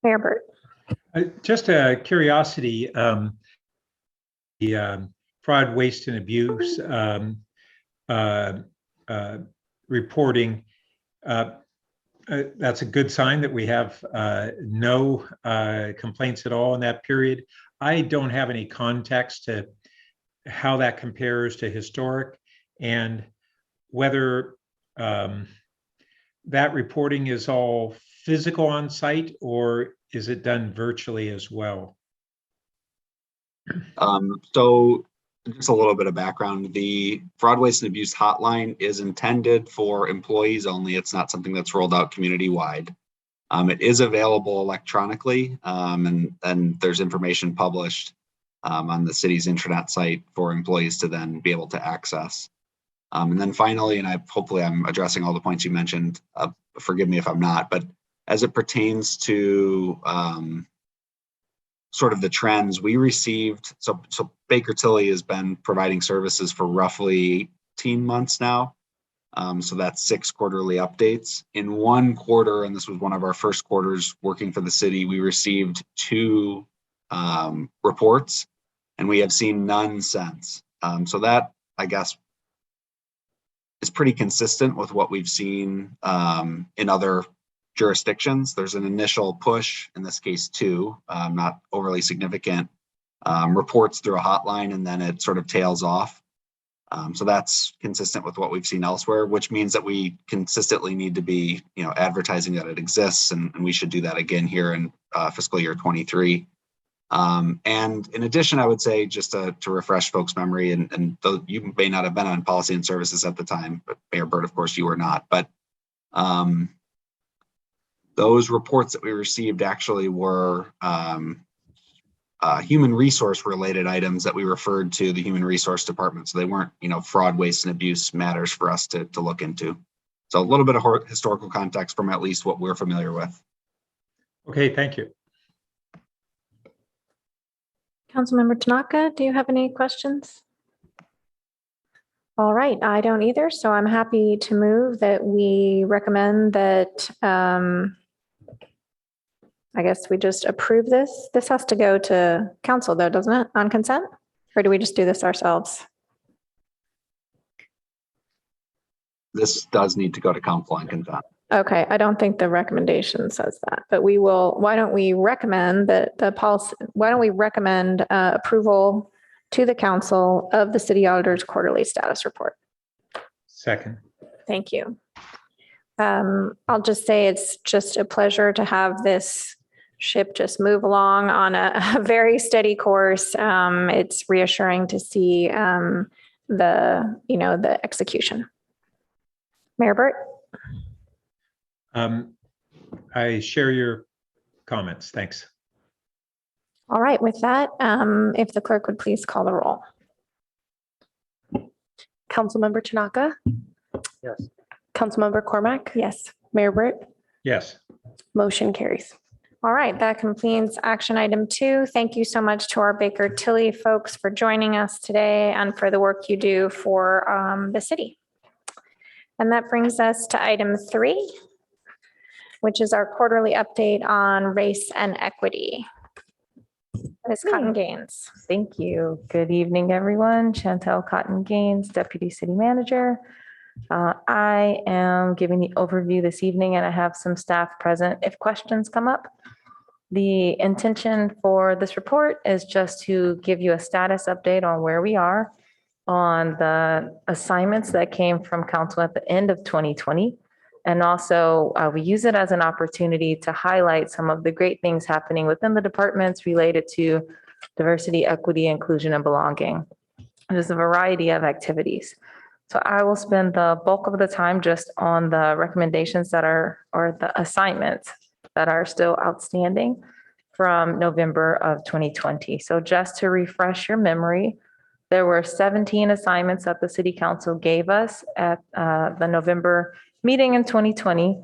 Mayor Burt. Just a curiosity, the fraud, waste, and abuse reporting, that's a good sign that we have no complaints at all in that period. I don't have any context to how that compares to historic and whether that reporting is all physical on site or is it done virtually as well? So just a little bit of background. The fraud, waste, and abuse hotline is intended for employees only. It's not something that's rolled out community-wide. It is available electronically, and there's information published on the city's intranet site for employees to then be able to access. And then finally, and hopefully I'm addressing all the points you mentioned, forgive me if I'm not, but as it pertains to sort of the trends we received, so Baker Tilly has been providing services for roughly 18 months now. So that's 6 quarterly updates. In one quarter, and this was one of our first quarters working for the city, we received 2 reports, and we have seen none since. So that, I guess, is pretty consistent with what we've seen in other jurisdictions. There's an initial push, in this case 2, not overly significant, reports through a hotline, and then it sort of tails off. So that's consistent with what we've seen elsewhere, which means that we consistently need to be, advertising that it exists, and we should do that again here in fiscal year 23. And in addition, I would say, just to refresh folks' memory, and though you may not have been on policy and services at the time, but Mayor Burt, of course, you were not, but those reports that we received actually were human resource related items that we referred to the human resource department. So they weren't, fraud, waste, and abuse matters for us to look into. So a little bit of historical context from at least what we're familiar with. Okay, thank you. Councilmember Tanaka, do you have any questions? All right, I don't either. So I'm happy to move that we recommend that, I guess we just approve this. This has to go to council though, doesn't it, on consent? Or do we just do this ourselves? This does need to go to council on consent. Okay, I don't think the recommendation says that, but we will, why don't we recommend that the policy, why don't we recommend approval to the council of the city auditor's quarterly status report? Second. Thank you. I'll just say it's just a pleasure to have this ship just move along on a very steady course. It's reassuring to see the execution. Mayor Burt? I share your comments. Thanks. All right, with that, if the clerk would please call the roll. Councilmember Tanaka, Yes. Councilmember Cormack, Yes. Mayor Burt, Yes. motion carries. All right, that completes action item 2. Thank you so much to our Baker Tilly folks for joining us today and for the work you do for the city. And that brings us to item 3, which is our quarterly update on race and equity. Ms. Cotton Gaines. Thank you. Good evening, everyone. Chantel Cotton Gaines, Deputy City Manager. I am giving the overview this evening, and I have some staff present if questions come up. The intention for this report is just to give you a status update on where we are on the assignments that came from council at the end of 2020. And also we use it as an opportunity to highlight some of the great things happening within the departments related to diversity, equity, inclusion, and belonging. There's a variety of activities. So I will spend the bulk of the time just on the recommendations that are, or the assignments that are still outstanding from November of 2020. So just to refresh your memory, there were 17 assignments that the City Council gave us at the November meeting in 2020,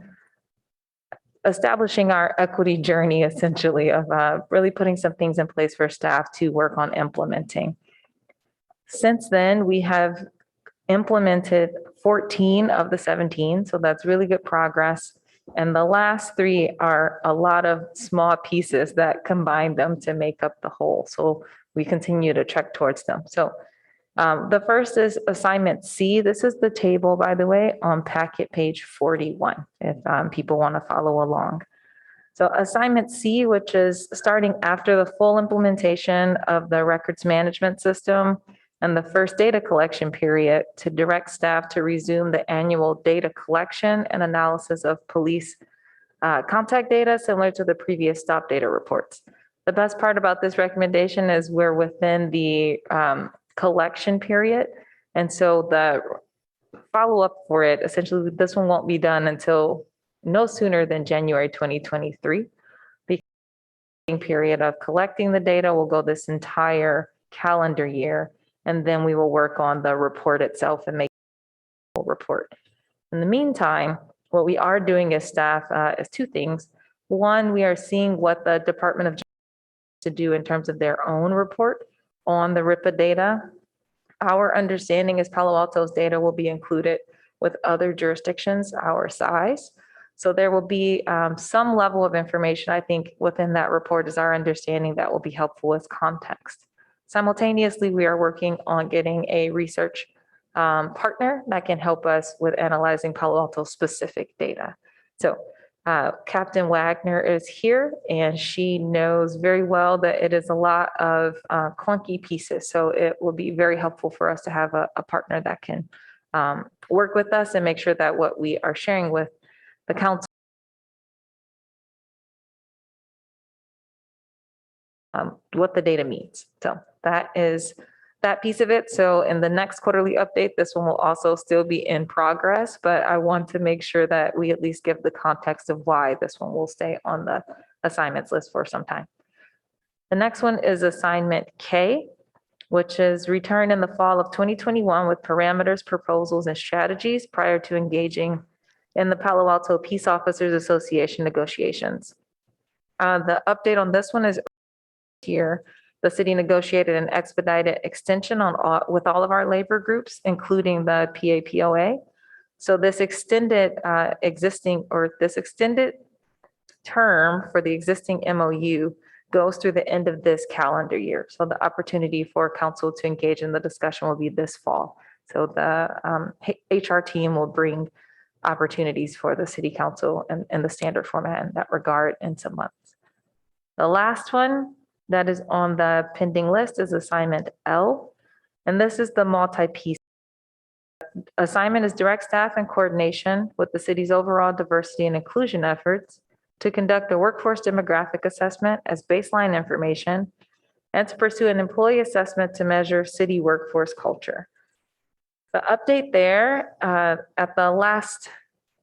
establishing our equity journey, essentially, of really putting some things in place for staff to work on implementing. Since then, we have implemented 14 of the 17, so that's really good progress. And the last 3 are a lot of small pieces that combine them to make up the whole. So we continue to trek towards them. So the first is assignment C. This is the table, by the way, on packet page 41, if people want to follow along. So assignment C, which is starting after the full implementation of the records management system and the first data collection period, to direct staff to resume the annual data collection and analysis of police contact data, similar to the previous stop data reports. The best part about this recommendation is we're within the collection period. And so the follow-up for it, essentially, this one won't be done until no sooner than January 2023. The period of collecting the data will go this entire calendar year, and then we will work on the report itself and make a report. In the meantime, What we are doing as staff is two things. One, we are seeing what the Department of Justice to do in terms of their own report on the RIPA data. Our understanding is Palo Alto's data will be included with other jurisdictions our size. So there will be some level of information, I think, within that report is our understanding that will be helpful as context. Simultaneously, we are working on getting a research partner that can help us with analyzing Palo Alto specific data. So Captain Wagner is here and she knows very well that it is a lot of clunky pieces. So it will be very helpful for us to have a partner that can work with us and make sure that what we are sharing with the council what the data means. So that is that piece of it. So in the next quarterly update, this one will also still be in progress, but I want to make sure that we at least give the context of why this one will stay on the assignments list for some time. The next one is assignment K, which is return in the fall of 2021 with parameters, proposals, and strategies prior to engaging in the Palo Alto Peace Officers Association negotiations. The update on this one is here. The city negotiated an expedited extension with all of our labor groups, including the PAPOA. So this extended term for the existing MOU goes through the end of this calendar year. So the opportunity for council to engage in the discussion will be this fall. So the HR team will bring opportunities for the city council and the standard format in that regard in some months. The last one that is on the pending list is assignment L. And this is the multi-piece. Assignment is direct staff and coordination with the city's overall diversity and inclusion efforts to conduct a workforce demographic assessment as baseline information and to pursue an employee assessment to measure city workforce culture. The update there at the last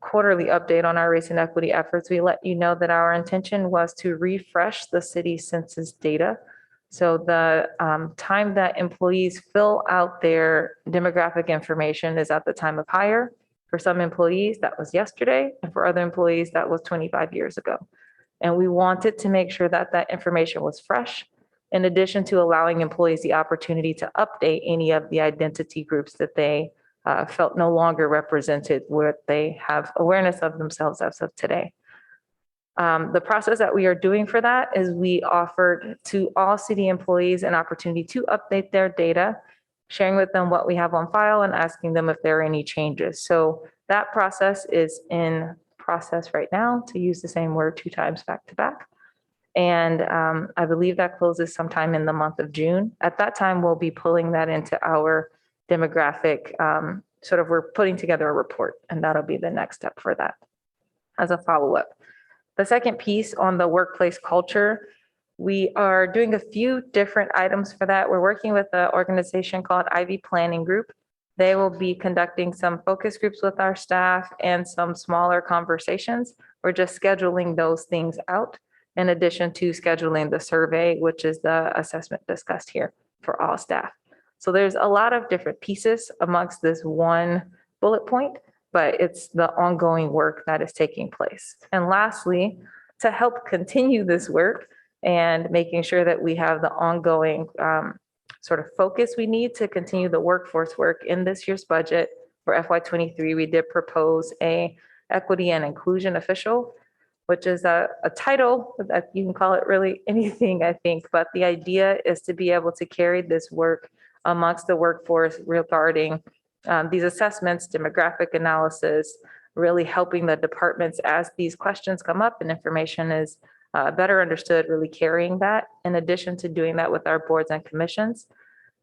quarterly update on our race and equity efforts, we let you know that our intention was to refresh the city census data. So the time that employees fill out their demographic information is at the time of hire. For some employees, that was yesterday, and for other employees, that was 25 years ago. And we wanted to make sure that that information was fresh, in addition to allowing employees the opportunity to update any of the identity groups that they felt no longer represented, where they have awareness of themselves as of today. The process that we are doing for that is we offered to all city employees an opportunity to update their data, sharing with them what we have on file and asking them if there are any changes. So that process is in process right now, to use the same word 2 times back to back. And I believe that closes sometime in the month of June. At that time, we'll be pulling that into our demographic, we're putting together a report, and that'll be the next step for that as a follow-up. The second piece on the workplace culture, we are doing a few different items for that. We're working with an organization called Ivy Planning Group. They will be conducting some focus groups with our staff and some smaller conversations. We're just scheduling those things out in addition to scheduling the survey, which is the assessment discussed here for all staff. So there's a lot of different pieces amongst this one bullet point, but it's the ongoing work that is taking place. And lastly, to help continue this work and making sure that we have the ongoing focus we need to continue the workforce work in this year's budget for FY23, we did propose a equity and inclusion official, which is a title that you can call it really anything, I think, but the idea is to be able to carry this work amongst the workforce regarding these assessments, demographic analysis, really helping the departments as these questions come up and information is better understood, really carrying that, in addition to doing that with our boards and commissions.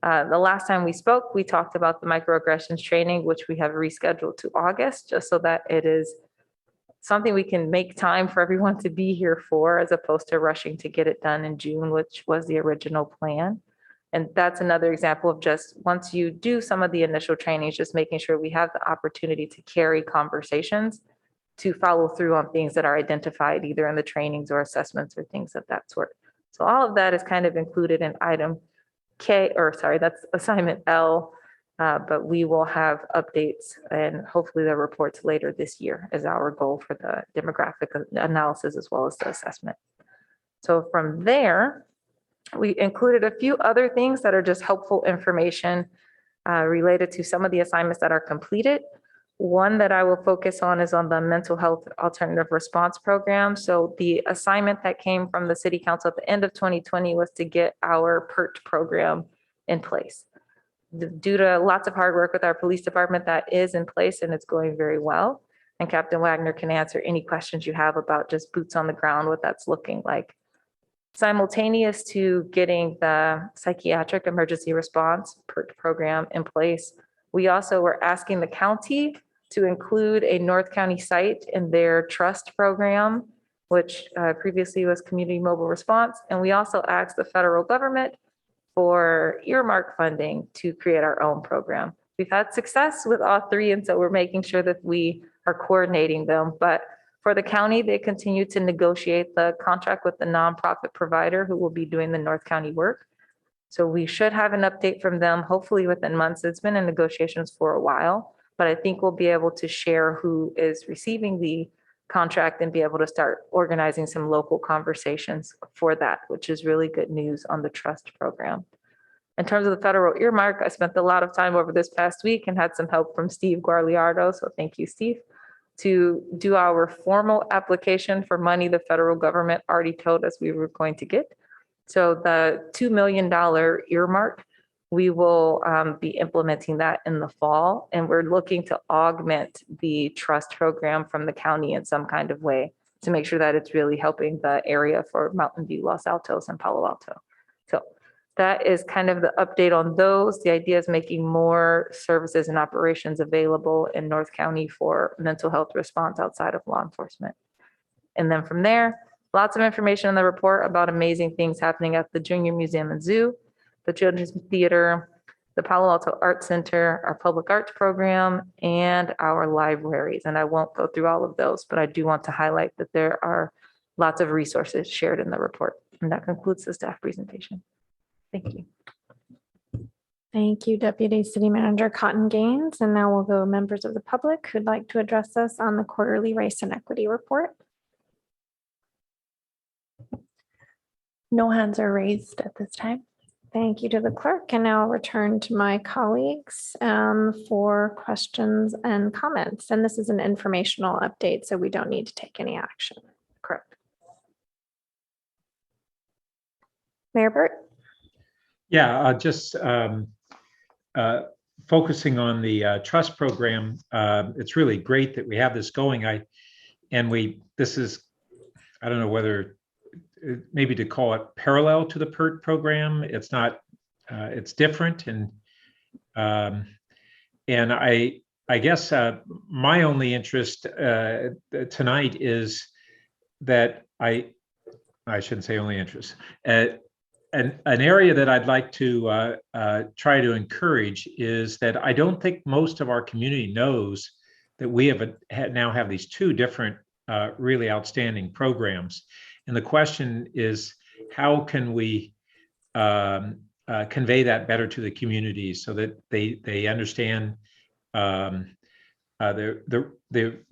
The last time we spoke, we talked about the microaggressions training, which we have rescheduled to August, just so that it is something we can make time for everyone to be here for, as opposed to rushing to get it done in June, which was the original plan. And that's another example of just once you do some of the initial trainings, just making sure we have the opportunity to carry conversations to follow through on things that are identified either in the trainings or assessments or things of that sort. So all of that is kind of included in item K, that's assignment L. But we will have updates and hopefully the reports later this year is our goal for the demographic analysis as well as the assessment. So from there, we included a few other things that are just helpful information related to some of the assignments that are completed. One that I will focus on is on the mental health alternative response program. So the assignment that came from the city council at the end of 2020 was to get our PERT program in place. Due to lots of hard work with our police department, that is in place and it's going very well. And Captain Wagner can answer any questions you have about just boots on the ground, what that's looking like. Simultaneous to getting the psychiatric emergency response PERT program in place, we also were asking the county to include a North County site in their trust program, which previously was community mobile response. And we also asked the federal government for earmark funding to create our own program. We've had success with all three, and so we're making sure that we are coordinating them. But for the county, they continue to negotiate the contract with the nonprofit provider who will be doing the North County work. So we should have an update from them, hopefully within months. It's been in negotiations for a while, but I think we'll be able to share who is receiving the contract and be able to start organizing some local conversations for that, which is really good news on the trust program. In terms of the federal earmark, I spent a lot of time over this past week and had some help from Steve Guarliardo. So thank you, Steve, to do our formal application for money the federal government already told us we were going to get. So the $2 million earmark, we will be implementing that in the fall, and we're looking to augment the trust program from the county in some kind of way to make sure that it's really helping the area for Mountain View, Los Altos, and Palo Alto. So that is kind of the update on those. The idea is making more services and operations available in North County for mental health response outside of law enforcement. And then from there, lots of information in the report about amazing things happening at the Junior Museum and Zoo, the Children's Theater, the Palo Alto Art Center, our public arts program, and our libraries. And I won't go through all of those, but I do want to highlight that there are lots of resources shared in the report. And that concludes the staff presentation. Thank you. Thank you, Deputy City Manager Cotton Gaines. And now we'll go members of the public who'd like to address us on the quarterly race and equity report. No hands are raised at this time. Thank you to the clerk. And now I'll return to my colleagues for questions and comments. And this is an informational update, so we don't need to take any action. Correct. Mayor Burt? Yeah, just focusing on the trust program. It's really great that we have this going. This is, I don't know whether maybe to call it parallel to the PERT program. It's not, it's different. And I guess my only interest tonight is that I shouldn't say only interest. An area that I'd like to try to encourage is that I don't think most of our community knows that we now have these two different really outstanding programs. And the question is, how can we convey that better to the community so that they understand the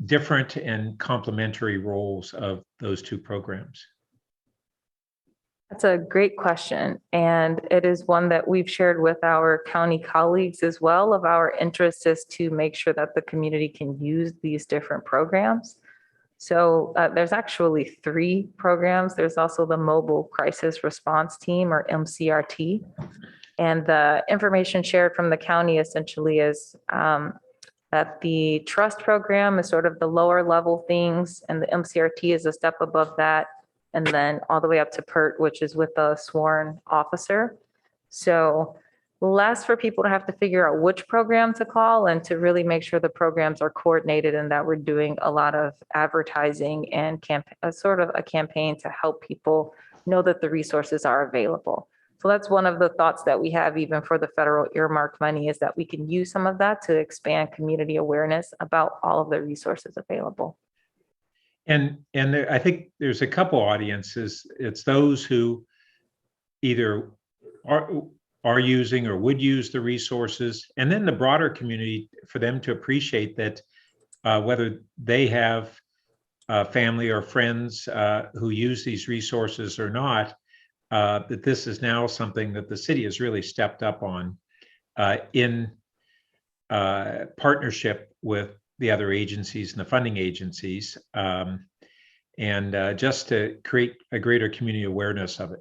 different and complementary roles of those two programs? That's a great question. And it is one that we've shared with our county colleagues as well. Of our interest is to make sure that the community can use these different programs. So there's actually 3 programs. There's also the Mobile Crisis Response Team, or MCRT. And the information shared from the county essentially is that the trust program is sort of the lower level things, and the MCRT is a step above that, and then all the way up to PERT, which is with a sworn officer. So less for people to have to figure out which program to call, and to really make sure the programs are coordinated and that we're doing a lot of advertising and sort of a campaign to help people know that the resources are available. So that's one of the thoughts that we have even for the federal earmark money, is that we can use some of that to expand community awareness about all of the resources available. And I think there's a couple audiences. It's those who either are using or would use the resources, and then the broader community for them to appreciate that whether they have family or friends who use these resources or not, that this is now something that the city has really stepped up on in partnership with the other agencies and the funding agencies, and just to create a greater community awareness of it.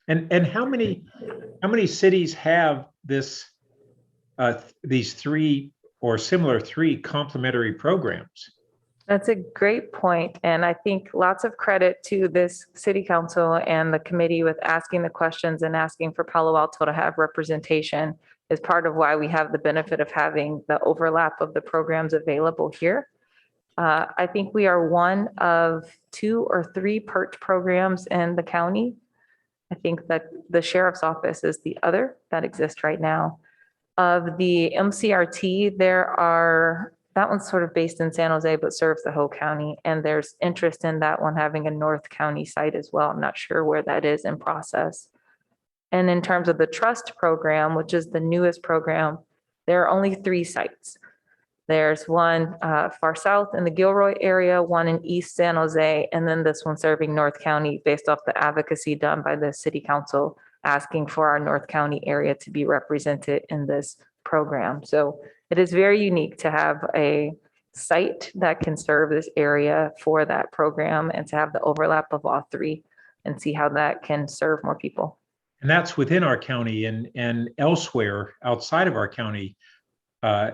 And how many cities have this these three or similar three complementary programs? That's a great point. And I think lots of credit to this city council and the committee with asking the questions and asking for Palo Alto to have representation is part of why we have the benefit of having the overlap of the programs available here. I think we are one of 2 or 3 PERT programs in the county. I think that the sheriff's office is the other that exists right now. Of the MCRT, that one's sort of based in San Jose, but serves the whole county. And there's interest in that one having a North County site as well. I'm not sure where that is in process. And in terms of the trust program, which is the newest program, there are only 3 sites. There's one far south in the Gilroy area, one in East San Jose, and then this one serving North County based off the advocacy done by the city council asking for our North County area to be represented in this program. So it is very unique to have a site that can serve this area for that program and to have the overlap of all 3 and see how that can serve more people. And that's within our county and elsewhere outside of our county.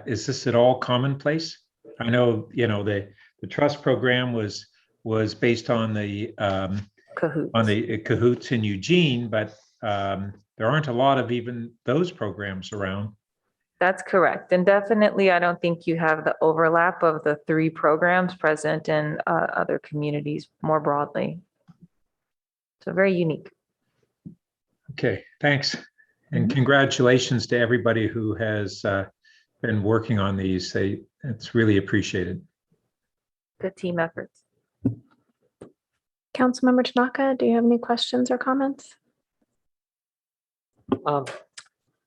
Is this at all commonplace? I know, the trust program was based on the Cahoots in Eugene, but there aren't a lot of even those programs around. That's correct. And definitely, I don't think you have the overlap of the 3 programs present in other communities more broadly. So very unique. Okay, thanks. And congratulations to everybody who has been working on these. It's really appreciated. Good team efforts. Councilmember Tanaka, do you have any questions or comments?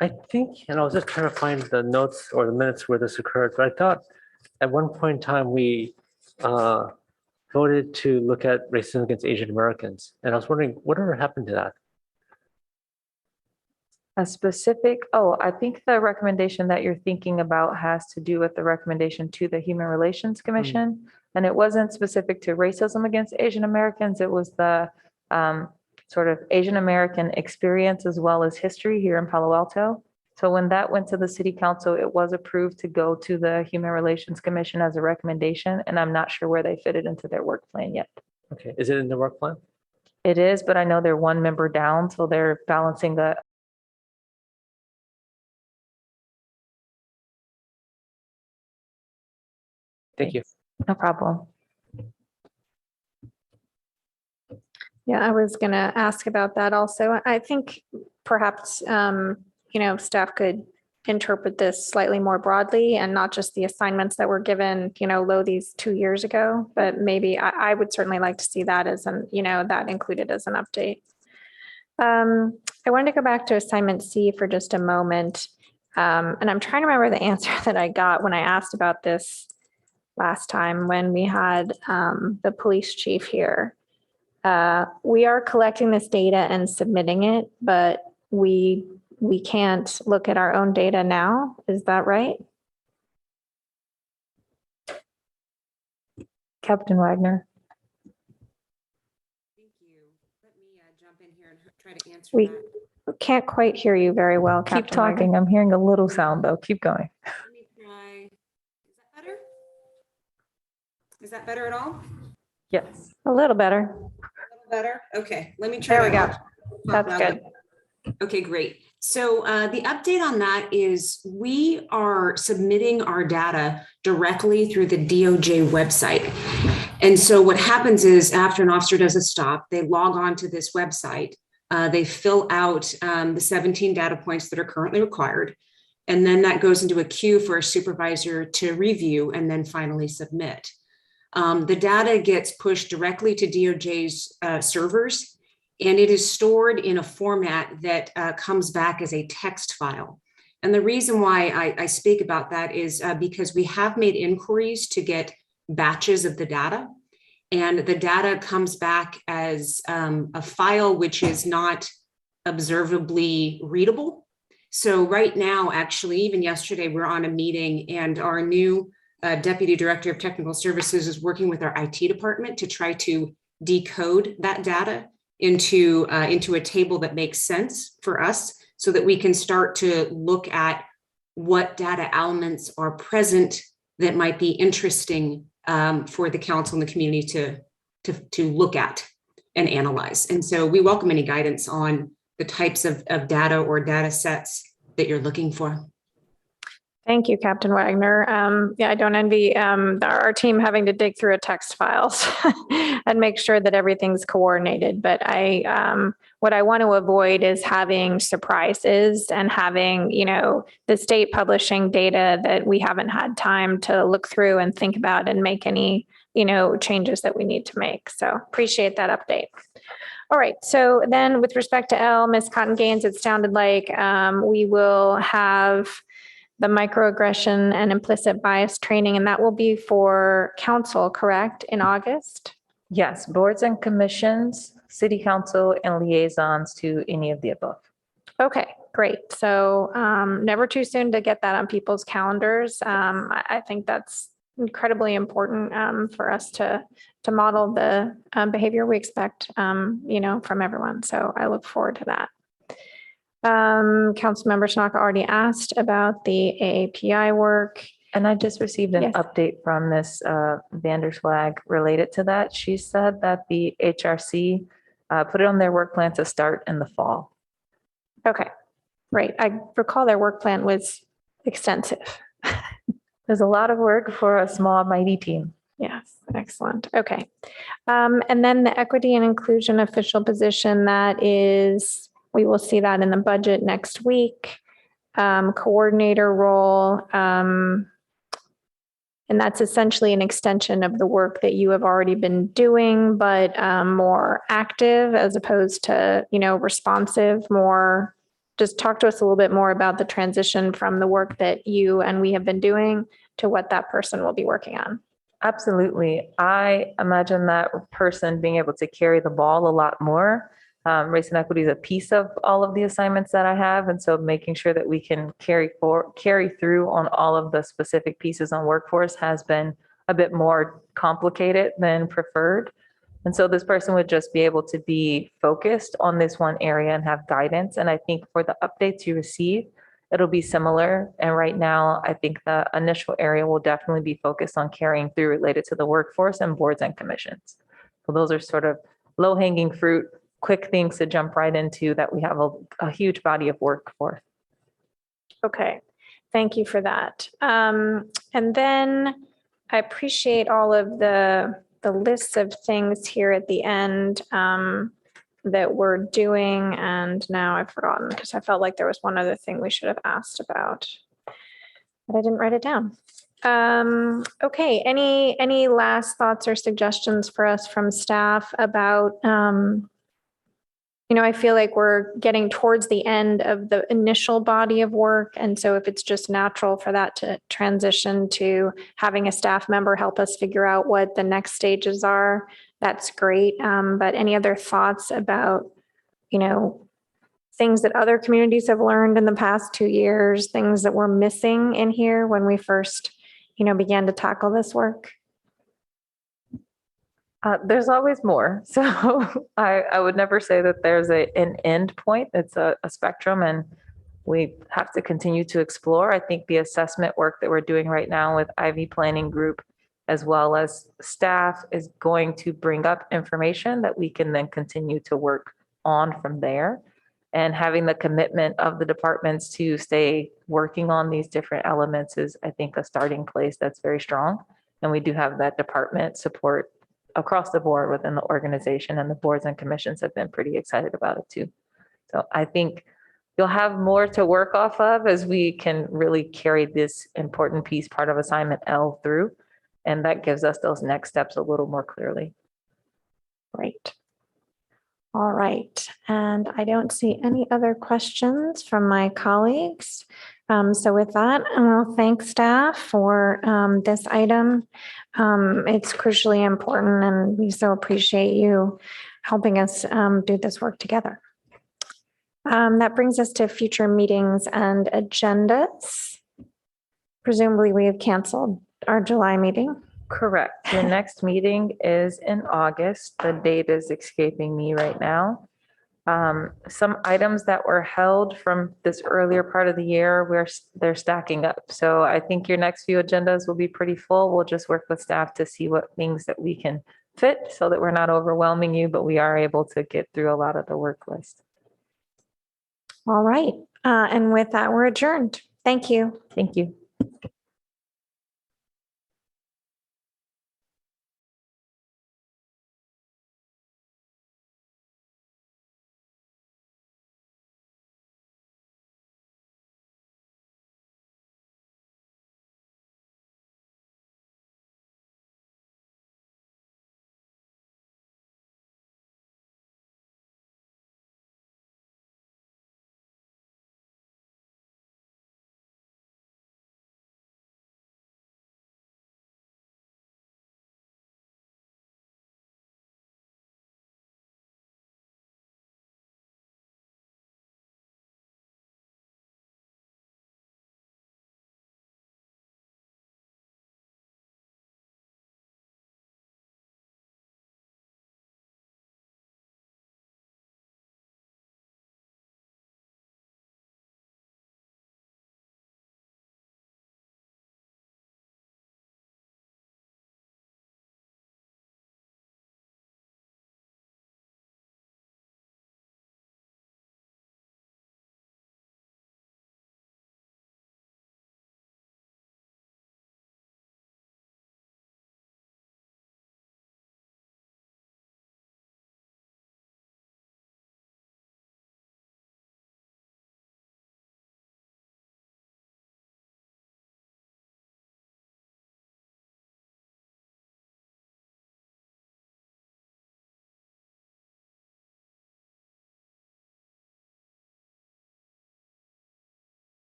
I think, and I was just trying to find the notes or the minutes where this occurred, but I thought at one point in time we voted to look at racism against Asian Americans. And I was wondering, whatever happened to that? I think the recommendation that you're thinking about has to do with the recommendation to the Human Relations Commission. And it wasn't specific to racism against Asian Americans. It was the sort of Asian American experience as well as history here in Palo Alto. So when that went to the city council, it was approved to go to the Human Relations Commission as a recommendation. And I'm not sure where they fit it into their work plan yet. Okay, is it in the work plan? It is, but I know they're 1 member down, so they're balancing the. Thank you. No problem. Yeah, I was going to ask about that also. I think perhaps, staff could interpret this slightly more broadly and not just the assignments that were given, these 2 years ago, but maybe I would certainly like to see that as that included as an update. I wanted to go back to assignment C for just a moment. And I'm trying to remember the answer that I got when I asked about this last time when we had the police chief here. We are collecting this data and submitting it, but we can't look at our own data now. Is that right? Captain Wagner. Thank you. Let me jump in here and try to answer We that. can't quite hear you very well, Keep Captain Wagner. talking. I'm hearing a little sound though. Keep going. Let me try. Is that better? Is that better at all? Yes. A little better. A little better? Okay, let me try. There we to go. talk That's louder. good. Okay, great. So the update on that is we are submitting our data directly through the DOJ website. And so what happens is after an officer does a stop, they log on to this website. They fill out the 17 data points that are currently required. And then that goes into a queue for a supervisor to review and then finally submit. The data gets pushed directly to DOJ's servers. and it is stored in a format that comes back as a text file. And the reason why I speak about that is because we have made inquiries to get batches of the data, and the data comes back as a file which is not observably readable. So right now, actually, even yesterday, we're on a meeting, and our new Deputy Director of Technical Services is working with our IT department to try to decode that data into a table that makes sense for us, so that we can start to look at what data elements are present that might be interesting for the council and the community to look at and analyze. And so we welcome any guidance on the types of data or data sets that you're looking for. Thank you, Captain Wagner. Yeah, I don't envy our team having to dig through a text files and make sure that everything's coordinated. But what I want to avoid is having surprises and having, the state publishing data that we haven't had time to look through and think about and make any, changes that we need to make. So appreciate that update. All right. So then with respect to L, Ms. Cotton Gaines, it sounded like we will have the microaggression and implicit bias training, and that will be for council, correct, in August? Yes, boards and commissions, city council, and liaisons to any of the above. Okay, great. So never too soon to get that on people's calendars. I think that's incredibly important for us to model the behavior we expect, from everyone. So I look forward to that. Councilmember Shanaka already asked about the AAPI work. And I just received an Yes. update from Ms. Vanderslag related to that. She said that the HRC put it on their work plan to start in the fall. Okay, great. I recall their work plan was extensive. There's a lot of work for a small, mighty team. Yes, excellent. Okay. And then the equity and inclusion official position, that is, we will see that in the budget next week. Coordinator role, and that's essentially an extension of the work that you have already been doing, but more active as opposed to, responsive, more. Just talk to us a little bit more about the transition from the work that you and we have been doing to what that person will be working on. Absolutely. I imagine that person being able to carry the ball a lot more. Race and equity is a piece of all of the assignments that I have. And so making sure that we can carry through on all of the specific pieces on workforce has been a bit more complicated than preferred. And so this person would just be able to be focused on this one area and have guidance. And I think for the updates you receive, it'll be similar. And right now, I think the initial area will definitely be focused on carrying through related to the workforce and boards and commissions. So those are sort of low-hanging fruit, quick things to jump right into that we have a huge body of work for. Okay, thank you for that. And then I appreciate all of the lists of things here at the end that we're doing. And now I've forgotten because I felt like there was one other thing we should have asked about, but I didn't write it down. Okay, any last thoughts or suggestions for us from staff about I feel like we're getting towards the end of the initial body of work. And so if it's just natural for that to transition to having a staff member help us figure out what the next stages are, that's great. But any other thoughts about, things that other communities have learned in the past 2 years, things that we're missing in here when we first, began to tackle this work? There's always more. So I would never say that there's an end point. It's a spectrum, and we have to continue to explore. I think the assessment work that we're doing right now with Ivy Planning Group, as well as staff, is going to bring up information that we can then continue to work on from there. And having the commitment of the departments to stay working on these different elements is, I think, a starting place that's very strong. And we do have that department support across the board within the organization, and the boards and commissions have been pretty excited about it too. So I think you'll have more to work off of as we can really carry this important piece, part of assignment L, through. And that gives us those next steps a little more clearly. Great. All right, and I don't see any other questions from my colleagues. So with that, I will thank staff for this item. It's crucially important, and we so appreciate you helping us do this work together. That brings us to future meetings and agendas. Presumably, we have canceled our July meeting. Correct. Your next meeting is in August. The date is escaping me right now. Some items that were held from this earlier part of the year, they're stacking up. So I think your next few agendas will be pretty full. We'll just work with staff to see what things that we can fit so that we're not overwhelming you, but we are able to get through a lot of the work list. All right, and with that, we're adjourned. Thank you. Thank you.